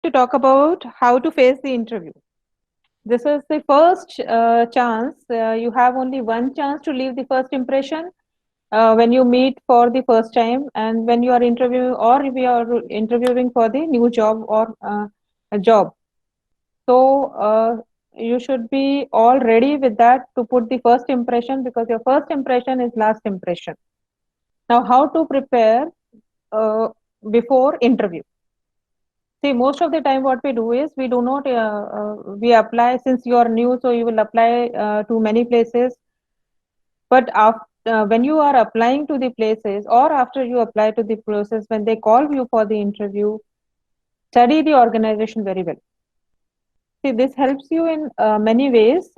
to talk about how to face the interview. This is the first chance. You have only one chance to leave the first impression when you meet for the first time, and when you are interviewing, or if you are interviewing for the new job or a job. So you should be all ready with that to put the first impression, because your first impression is last impression. Now, how to prepare uh, before interview? See, most of the time, what we do is we do not we apply, since you are new, so you will apply to many places. But after, when you are applying to the places, or after you apply to the process, when they call you for the interview, study the organization very well. See, this helps you in many ways.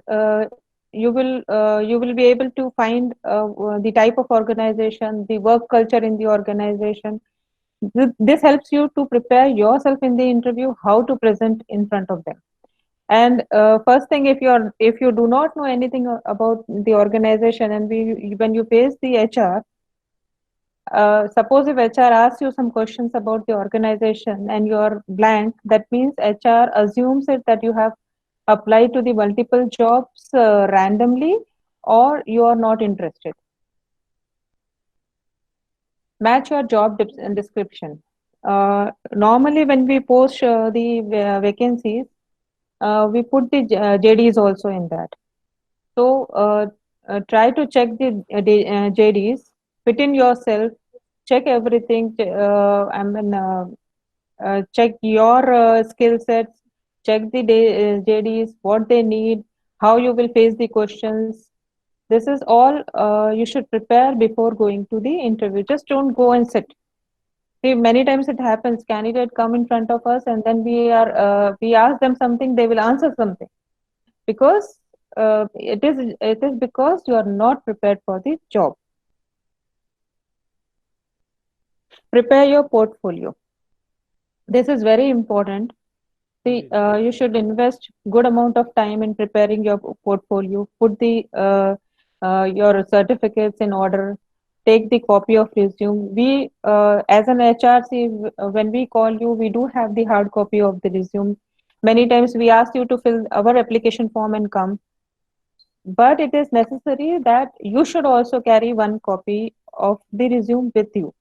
You will be able to find the type of organization, the work culture in the organization. This helps you to prepare yourself in the interview, how to present in front of them. And first thing, if you do not know anything about the organization, and when you face the HR, suppose if HR asks you some questions about the organization and you're blank, that means HR assumes it that you have applied to the multiple jobs randomly, or you are not interested. Match your job description. Normally, when we post the vacancies, we put the JDs also in that. So try to check the JDs, fit in yourself, check everything. Check your skill sets, check the JDs, what they need, how you will face the questions. This is all you should prepare before going to the interview. Just don't go and sit. See, many times it happens. Candidate come in front of us, and then we ask them something, they will answer something, because it is because you are not prepared for the job. Prepare your portfolio. This is very important. See, you should invest good amount of time in preparing your portfolio. Put the your certificates in order. Take the copy of resume. We, as an HRC, when we call you, we do have the hard copy of the resume. Many times we ask you to fill our application form and come, but it is necessary that you should also carry one copy of the resume with you,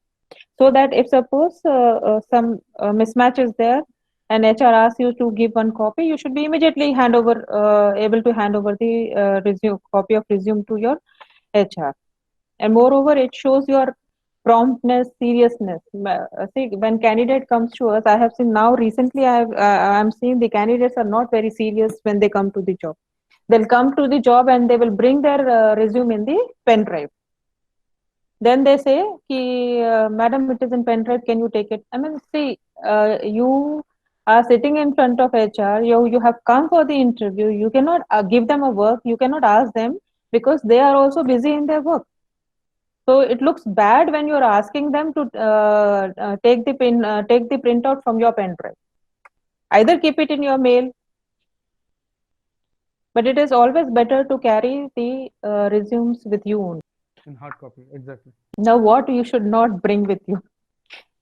so that if suppose some mismatch is there and HR asks you to give one copy, you should be immediately able to hand over the resume copy of resume to your HR. And moreover, it shows your promptness, seriousness. See, when candidate comes to us, I have seen now recently, I'm seeing the candidates are not very serious when they come to the job. They'll come to the job and they will bring their resume in the pen drive. Then they say, Ki, Madam, it is in pen drive, can you take it? I mean, see, you are sitting in front of HR, you have come for the interview, you cannot give them a work, you cannot ask them, because they are also busy in their work. So it looks bad when you're asking them to take the printout from your pen drive. Either keep it in your mail, but it is always better to carry the resumes with you only. In hard copy, exactly. Now, what you should not bring with you?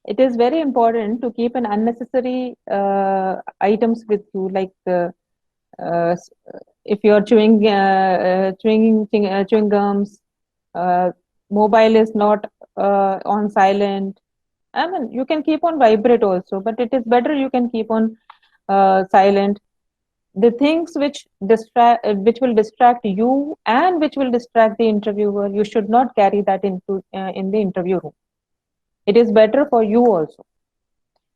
It is very important to keep an unnecessary items with you, like uh, if you are chewing gums, uh, mobile is not on silent. I mean, you can keep on vibrate also, but it is better you can keep on silent. The things which will distract you and which will distract the interviewer, you should not carry that into in the interview room. It is better for you also,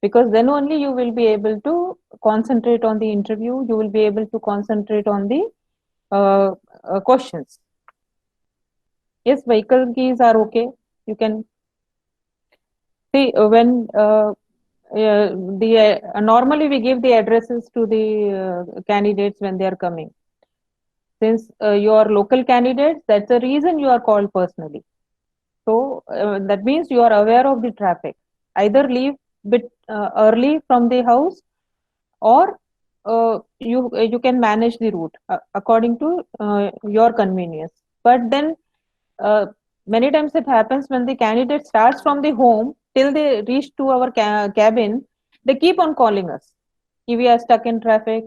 because then only you will be able to concentrate on the interview. You will be able to concentrate on the questions. Yes, vehicle keys are okay. You can see when the normally we give the addresses to the candidates when they are coming. Since you are local candidates, that's the reason you are called personally. So that means you are aware of the traffic. Either leave bit early from the house, or you can manage the route according to your convenience. But then uh, many times it happens when the candidate starts from the home till they reach to our cabin, they keep on calling us. We are stuck in traffic,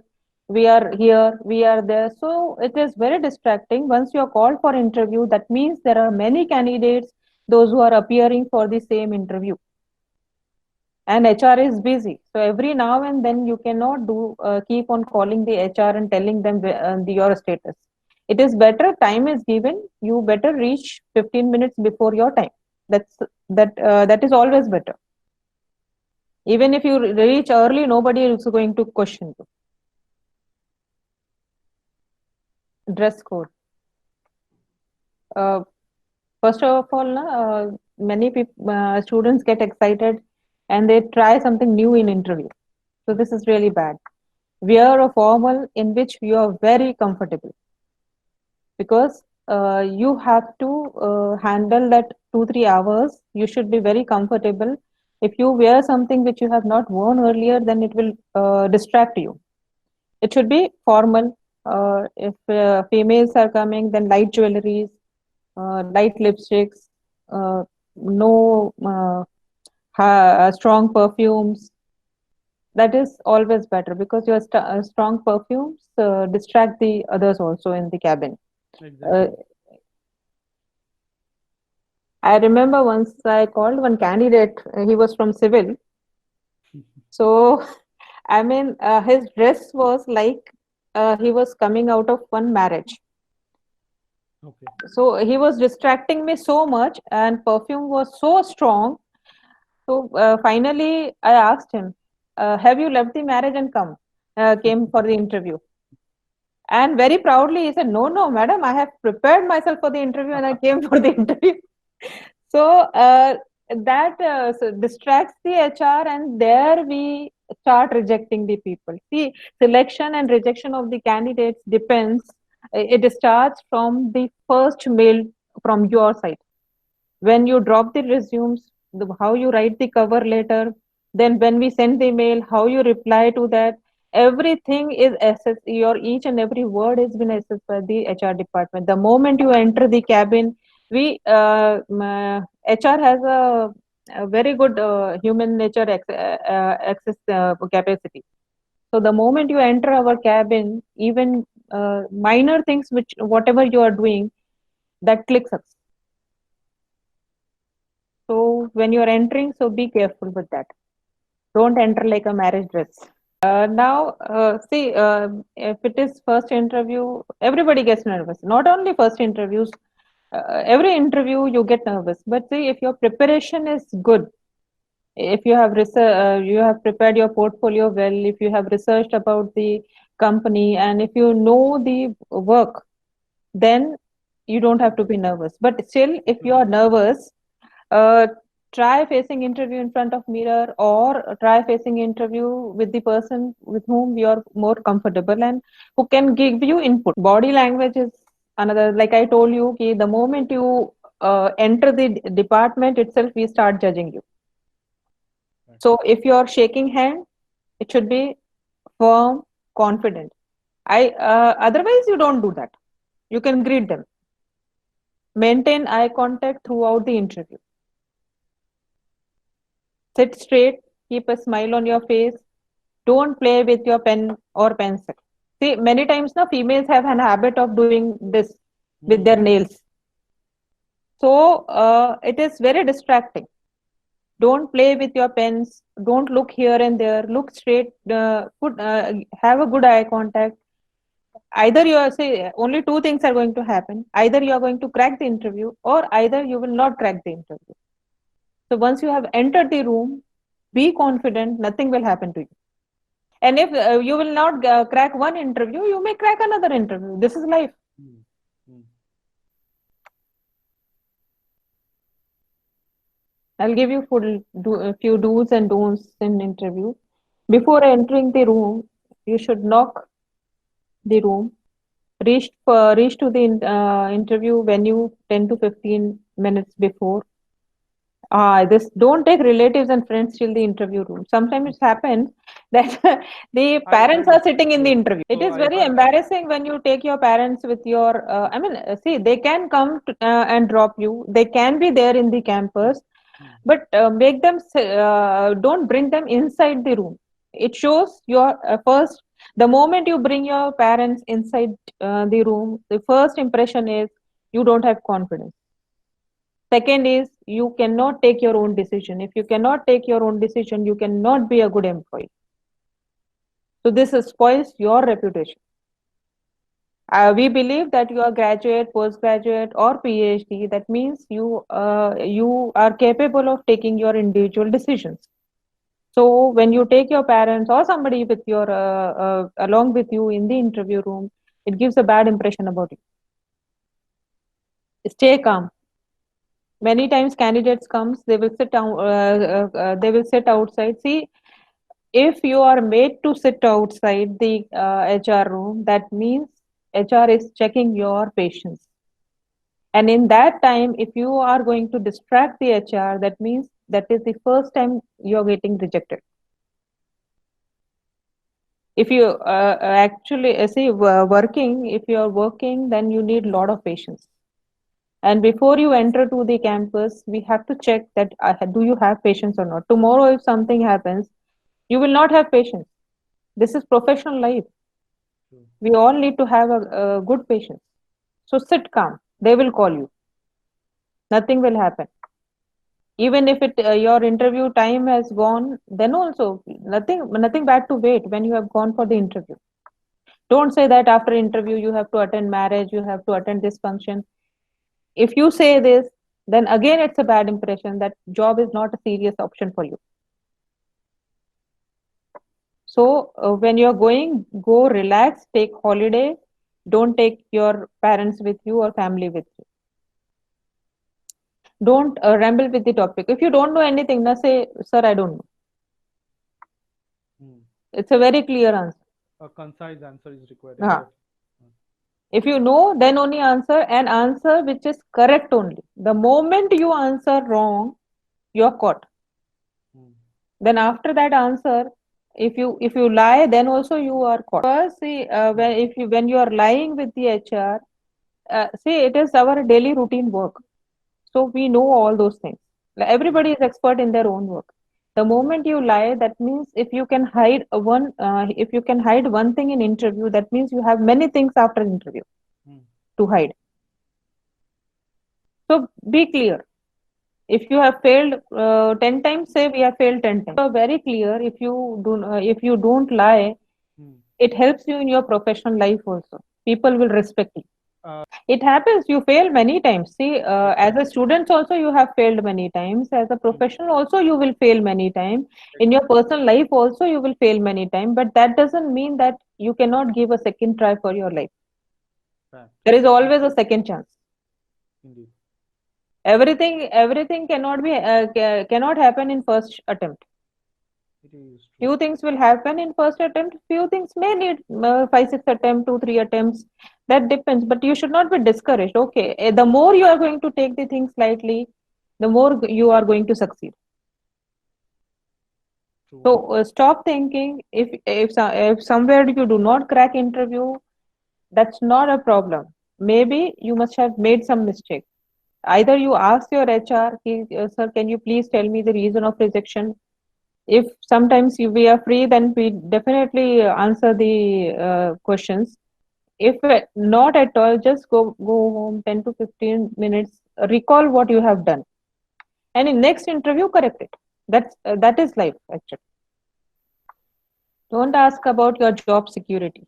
we are here, we are there. So it is very distracting. Once you are called for interview, that means there are many candidates, those who are appearing for the same interview. And HR is busy. So every now and then you cannot do keep on calling the HR and telling them your status. It is better time is given. You better reach 15 minutes before your time. That is always better. Even if you reach early, nobody is going to question you. Dress code. Uh, First of all, many people, students get excited and they try something new in interview. So this is really bad. Wear a formal in which you are very comfortable, because you have to handle that 2 3 hours. You should be very comfortable. If you wear something which you have not worn earlier, then it will distract you. It should be formal. If females are coming, then light jewelries, light lipsticks, no strong perfumes. That is always better, because your strong perfumes distract the others also in the cabin. Uh, Exactly. I remember once I called one candidate, he was from civil. So, I mean, his dress was like he was coming out of one marriage. Okay. So, he was distracting me so much, and perfume was so strong. So, finally, I asked him, have you left the marriage and came for the interview? And very proudly, he said, no, no, madam, I have prepared myself for the interview and I came for the interview. So that distracts the HR, and there we start rejecting the people. See, selection and rejection of the candidates depends. It starts from the first mail from your side. When you drop the resumes, how you write the cover letter, then when we send the mail, how you reply to that, everything is assessed. Your each and every word has been assessed by the HR department. The moment you enter the cabin, we HR has a very good human nature access capacity. So the moment you enter our cabin, even minor things which whatever you are doing, that clicks us. So when you are entering, so be careful with that. Don't enter like a marriage dress. Now, see, if it is first interview, everybody gets nervous. Not only first interviews, every interview you get nervous. But see, if your preparation is good, if you have you have prepared your portfolio well, if you have researched about the company, and if you know the work, then you don't have to be nervous. But still, if you are Okay. nervous, uh, try facing interview in front of mirror, or try facing interview with the person with whom you are more comfortable and who can give you input. Body language is another. Like I told you, ki the moment you enter the department itself, we start judging you. Right. So if you are shaking hand, it should be firm, confident. I Otherwise you don't do that. You can greet them. Maintain eye contact throughout the interview. Sit straight, keep a smile on your face. Don't play with your pen or pencil. See, many times now females have an habit of doing this with their Mm-hmm. nails. So it is very distracting. Don't play with your pens. Don't look here and there. Look straight. Have a good eye contact. Either you are say only two things are going to happen. Either you are going to crack the interview, or either you will not crack the interview. So once you have entered the room, be confident. Nothing will happen to you. And if you will not crack one interview, you may crack another interview. This is life. Mm-hmm. I'll give you a few do's and don'ts in interview. Before entering the room, you should knock the room. Reach to the interview venue 10 to 15 minutes before. This don't take relatives and friends till the interview room. Sometimes it happens that the I parents heard. are sitting in the Yes. interview. It So is I very heard. embarrassing when you take your parents with your. See, they can come and drop you. They can be there in the campus, Mm-hmm. but make them. Don't bring them inside the room. It shows your first, the moment you bring your parents inside the room, the first impression is you don't have confidence. Second is you cannot take your own decision. If you cannot take your own decision, you cannot be a good employee. So this spoils your reputation. We believe that you are graduate, postgraduate, or PhD. That means you are capable of taking your individual decisions. So when you take your parents or somebody with your along with you in the interview room, it gives a bad impression about you. Stay calm. Many times candidates comes, they will sit down, they will sit outside. See, if you are made to sit outside the HR room, that means HR is checking your patience. And in that time, if you are going to distract the HR, that means that is the first time you're getting rejected. If you actually see working, if you are working, then you need a lot of patience. And before you enter to the campus, we have to check that do you have patience or not. Tomorrow, if something happens, you will not have patience. This is professional life. True. We all need to have a good patience. So sit calm. They will call you. Nothing will happen. Even if your interview time has gone, then also nothing bad to wait when you have gone for the interview. Don't say that after interview you have to attend marriage, you have to attend this function. If you say this, then again it's a bad impression that job is not a serious option for you. So when you're going, go relax, take holiday. Don't take your parents with you or family with you. Don't ramble with the topic. If you don't know anything, na say, sir, I don't know. Hmm. It's a very clear answer. A concise answer is required, Uh, exact. if you know, then only answer, and answer which is correct only. The moment you answer wrong, you're caught. Hmm. Then after that answer, if you lie, then also you are caught. Because see, when you are lying with the HR, see, it is our daily routine work. So we know all those things. Like, everybody is expert in their own work. The moment you lie, that means if you can hide one thing in interview, that means you have many things after interview Hmm. to hide. So be clear. If you have failed 10 times, say we have failed 10 times. You are very clear. If you don't lie, Hmm. it helps you in your professional life also. People will respect you. Uh, It happens. You fail many times. See, as a exactly. student also you have failed many times. As a Hmm. professional also you will fail many times. In your Exactly. personal life also you will fail many times. But that doesn't mean that you cannot give a second try for your life. Fact. There is always a second chance. Indeed. Everything cannot happen in first attempt. It is true. Few things will happen in first attempt. Few things may need five, six attempts, two, three attempts. That depends. But you should not be discouraged. Okay, the more you are going to take the things lightly, the more you are going to succeed. True. So stop thinking if somewhere you do not crack interview, that's not a problem. Maybe you must have made some mistake. Either you ask your HR, sir, can you please tell me the reason of rejection? If sometimes we are free, then we definitely answer the questions. If not at all, just go home 10 to 15 minutes, recall what you have done, and in next interview correct it. That is life actually. Don't ask about your job security.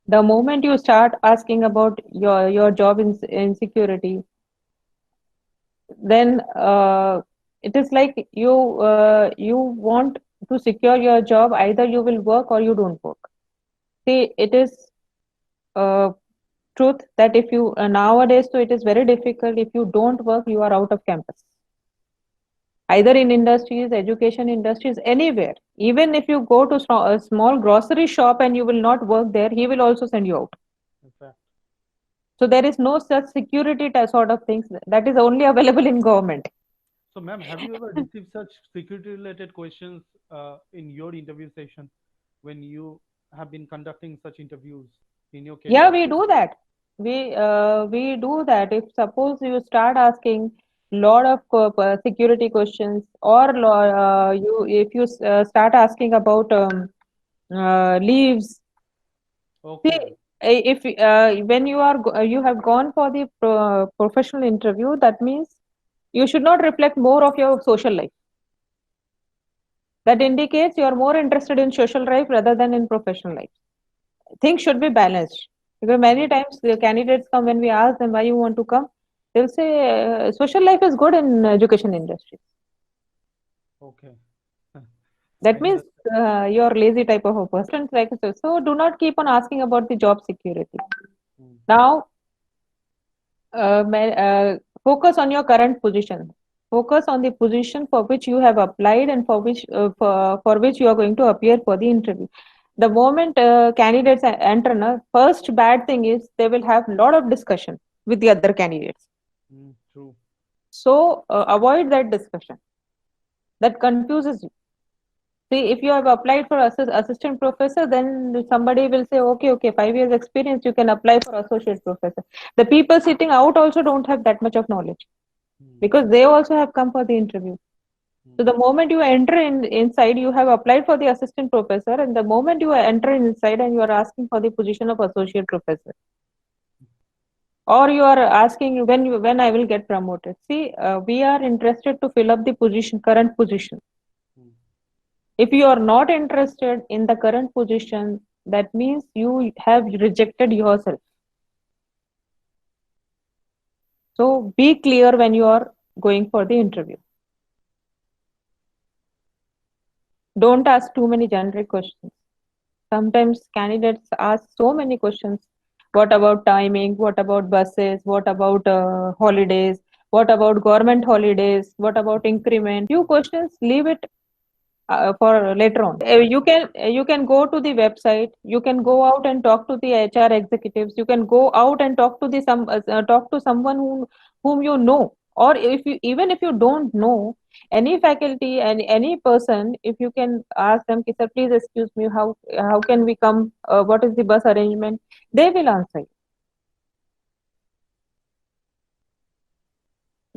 The moment you start asking about your job insecurity, then it is like you want to secure your job. Either you will work or you don't work. See, it is uh, truth that if you nowadays, so it is very difficult. If you don't work, you are out of campus. Either in industries, education industries, anywhere. Even if you go to a small grocery shop and you will not work there, he will also send you out. In fact. So there is no such security sort of things that is only available in government. So, ma'am, have you ever received such security-related questions in your interview session when you have been conducting such interviews in your Yeah, career? we do that. We do that. If suppose you start asking lot of security questions, or you if you start asking about leaves. See, Okay. if when you have gone for the professional interview, that means you should not reflect more of your social life. That indicates you are more interested in social life rather than in professional life. Things should be balanced. Because many Okay. times the candidates come, when we ask them why you want to come, they'll say social life is good in education industry. Okay. That I means understand. you're lazy type of a person. Like so, do not keep on asking about the job security. Mm, Now, focus on your current position. Focus on the position for which you have applied and for which you are going to appear for the interview. The moment candidates enter, na, first bad thing is they will have a lot of discussion with the other candidates. true. So avoid that discussion. That confuses you. See, if you have applied for assistant professor, then somebody will say, okay, okay, 5 years experience, you can apply for associate professor. The people sitting out also don't have that much of knowledge Mm, because they also have come for the interview. So mm, the moment you enter inside, you have applied for the assistant professor, and the moment you enter inside and you are asking for the position of associate professor, or you are asking when I will get promoted. See, we are interested to fill up the position, current position. mm. If you are not interested in the current position, that means you have rejected yourself. So be clear when you are going for the interview. Don't ask too many generic questions. Sometimes candidates ask so many questions. What about timing? What about buses? What about holidays? What about government holidays? What about increment? Few questions, leave it for later on. You can go to the website. You can go out and talk to the HR executives. You can go out and talk to the some talk to someone whom you know. Or if you even if you don't know any faculty and any person, if you can ask them, "Ki, sir, please excuse me, how can we come? What is the bus arrangement?" They will answer you.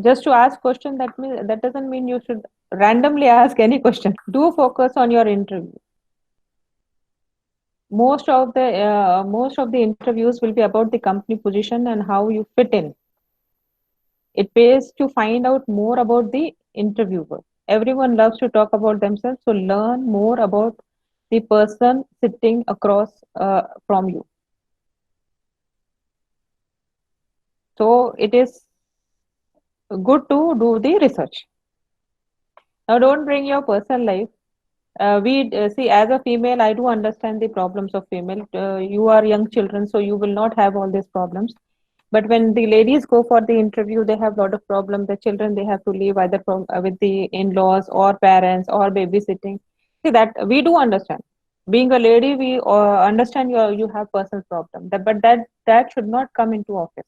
Just to ask question, that doesn't mean you should randomly ask any question. Do focus on your interview. Most of the interviews will be about the company position and how you fit in. It pays to find out more about the interviewer. Everyone loves to talk about themselves, so learn more about the person sitting across from you. So it is good to do the research. Now, don't bring your personal life. We see, as a female, I do understand the problems of female. You are young children, so you will not have all these problems. But when the ladies go for the interview, they have a lot of problems. The children, they have to leave either from with the in-laws or parents or babysitting. See, that we do understand. Being a lady, we understand you have personal problem. But that should not come into office.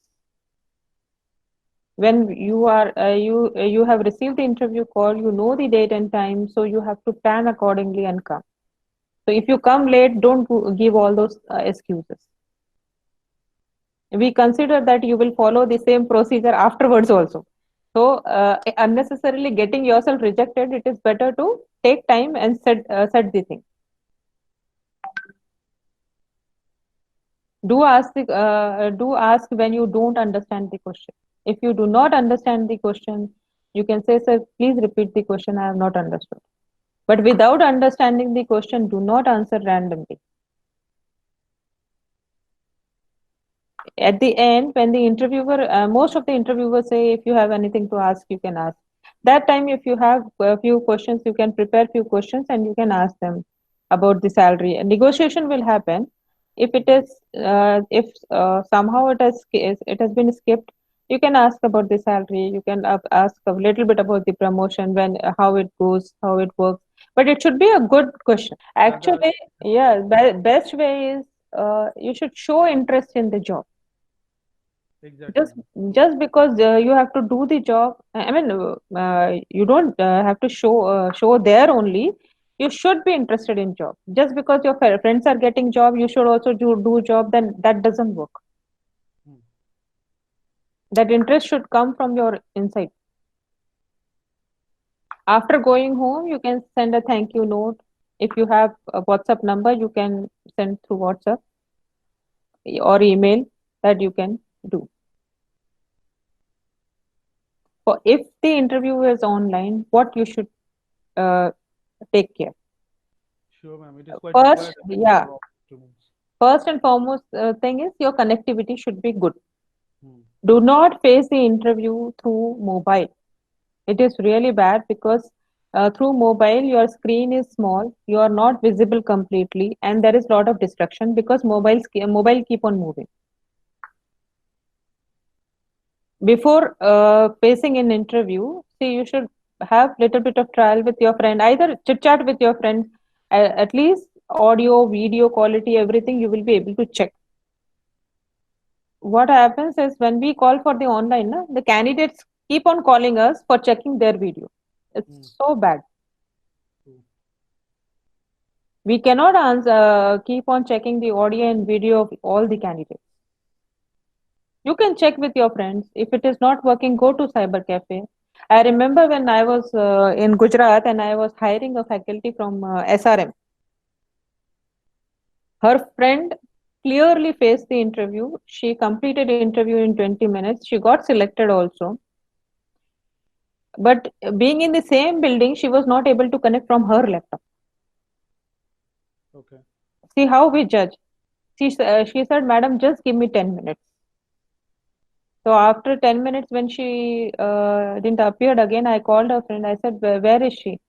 When you have received the interview call, you know the date and time, so you have to plan accordingly and come. So if you come late, don't give all those excuses. We consider that you will follow the same procedure afterwards also. So unnecessarily getting yourself rejected, it is better to take time and set the thing. Do ask when you don't understand the question. If you do not understand the question, you can say, "Sir, please repeat the question. I have not understood." But without understanding the question, do not answer randomly. At the end, when the interviewer, most of the interviewers say, if you have anything to ask, you can ask. That time, if you have a few questions, you can prepare few questions and you can ask them about the salary. A negotiation will happen. If it is, if somehow it has been skipped, you can ask about the salary. You can ask a little bit about the promotion, when how it goes, how it works. But it should be a good question. Rather, Actually, yeah, best way is you should show interest in the job. exactly. Just because you have to do the job, I mean, you don't have to show there only. You should be interested in job. Just because your friends are getting job, you should also do job, then that doesn't work. Mm, That interest should come from your inside. After going home, you can send a thank you note. If you have a WhatsApp number, you can send through WhatsApp or email, that you can do. For if the interview is online, what you should uh, take care. Sure, ma'am. It is quite First, required, I think, yeah, for all students. first and foremost thing is your connectivity should be good. Hmm. Do not face the interview through mobile. It is really bad because through mobile your screen is small, you are not visible completely, and there is a lot of distraction because mobile keep on moving. Before facing an interview, see, you should have little bit of trial with your friend, either chit chat with your friend, at least audio, video quality, everything you will be able to check. What happens is when we call for the online, na, the candidates keep on calling us for checking their video. Hmm. It's so bad. True. We cannot keep on checking the audio and video of all the candidates. You can check with your friends. If it is not working, go to cyber cafe. I remember when I was in Gujarat and I was hiring a faculty from SRM. Her friend clearly faced the interview. She completed the interview in 20 minutes. She got selected also. But being in the same building, she was not able to connect from her laptop. Okay. See how we judge. She said, Madam, just give me 10 minutes. So after 10 minutes, when she didn't appear again, I called her friend. I said, where is she?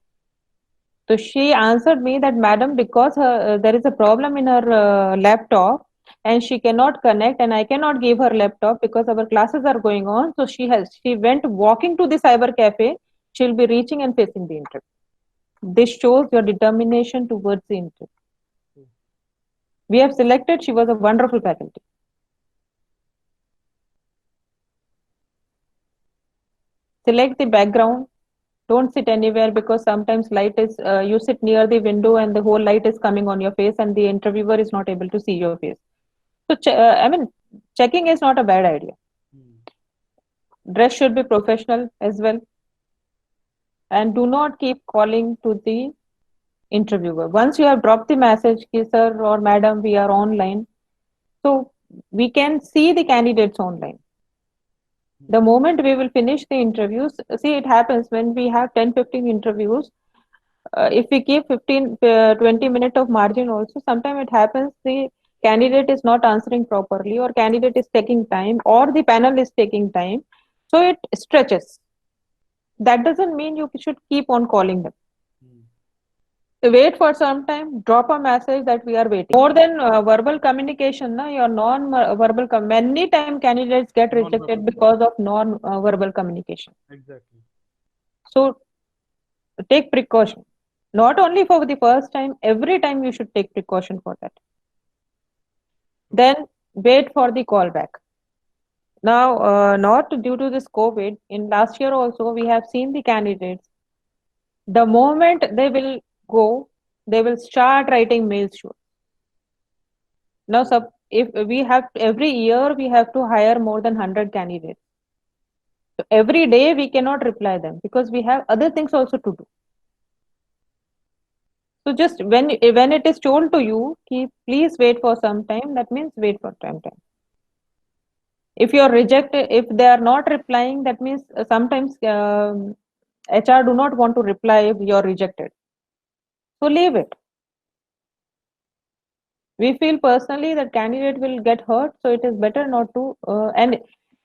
So she answered me that, Madam, because there is a problem in her laptop and she cannot connect and I cannot give her laptop because our classes are going on. So she went walking to the cyber cafe. She'll be reaching and facing the interview. This shows your determination towards the interview. True. We have selected. She was a wonderful faculty. Select the background. Don't sit anywhere because sometimes light is you sit near the window and the whole light is coming on your face and the interviewer is not able to see your face. So I mean, checking is not a bad idea. Hmm. Dress should be professional as well, and do not keep calling to the interviewer. Once you have dropped the message, "Ki, sir or madam, we are online," so we can see the candidates online. Hmm. The moment we will finish the interviews, see, it happens when we have 10-15 interviews. If we keep 15 20 minutes of margin also, sometimes it happens the candidate is not answering properly or candidate is taking time or the panel is taking time, so it stretches. That doesn't mean you should keep on calling them. Hmm. Wait for some time, drop a message that we are waiting. More than verbal communication, na, your non verbal many time candidates get rejected Non-verbal because of non verbal communication. exactly. So take precaution, not only for the first time, every time you should take precaution for that. Okay. Then wait for the callback. Now, not due to this COVID, in last year also, we have seen the candidates. The moment they will go, they will start writing mails to us. Now, True. if we have every year, we have to hire more than 100 candidates. So every day we cannot reply them because we have other things also to do. So just when it is told to you, keep please wait for some time. That means wait for some time. If you are rejected, if they are not replying, that means sometimes HR do not want to reply if you are rejected. So leave it. We feel personally that candidate will get hurt, so it is better not to. And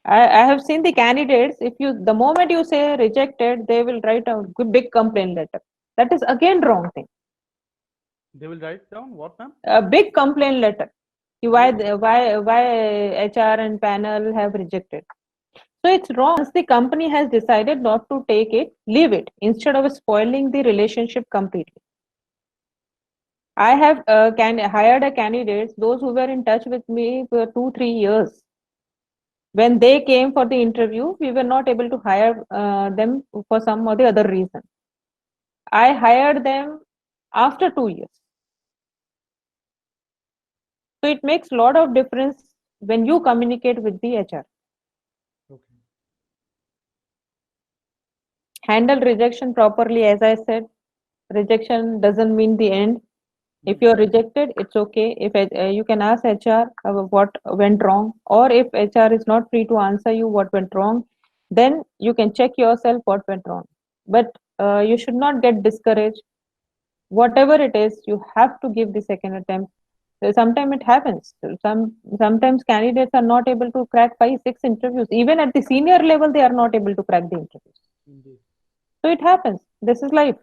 I have seen the candidates. If you the moment you say rejected, they will write a big complaint letter. That is again wrong thing. They will write down what, ma'am? A big complaint letter. Why Oh, the- why HR and panel have rejected. So it's wrong. Once the company has decided not to take it, leave it instead of spoiling the relationship completely. I have hired a candidates, those who were in touch with me for 2-3 years. When they came for the interview, we were not able to hire them for some or the other reason. I hired them after 2 years. So it makes a lot of difference when you communicate with the HR. okay. Handle rejection properly, as I said. rejection doesn't mean the end. If Mm. you're rejected, it's okay. If you can ask HR what went wrong, or if HR is not free to answer you what went wrong, then you can check yourself what went wrong. But you should not get discouraged. Whatever it is, you have to give the second attempt. Sometimes it happens. Sometimes candidates are not able to crack 5, 6 interviews. Even at the senior level, they are not able to crack the interviews. Indeed. So it happens. This is life.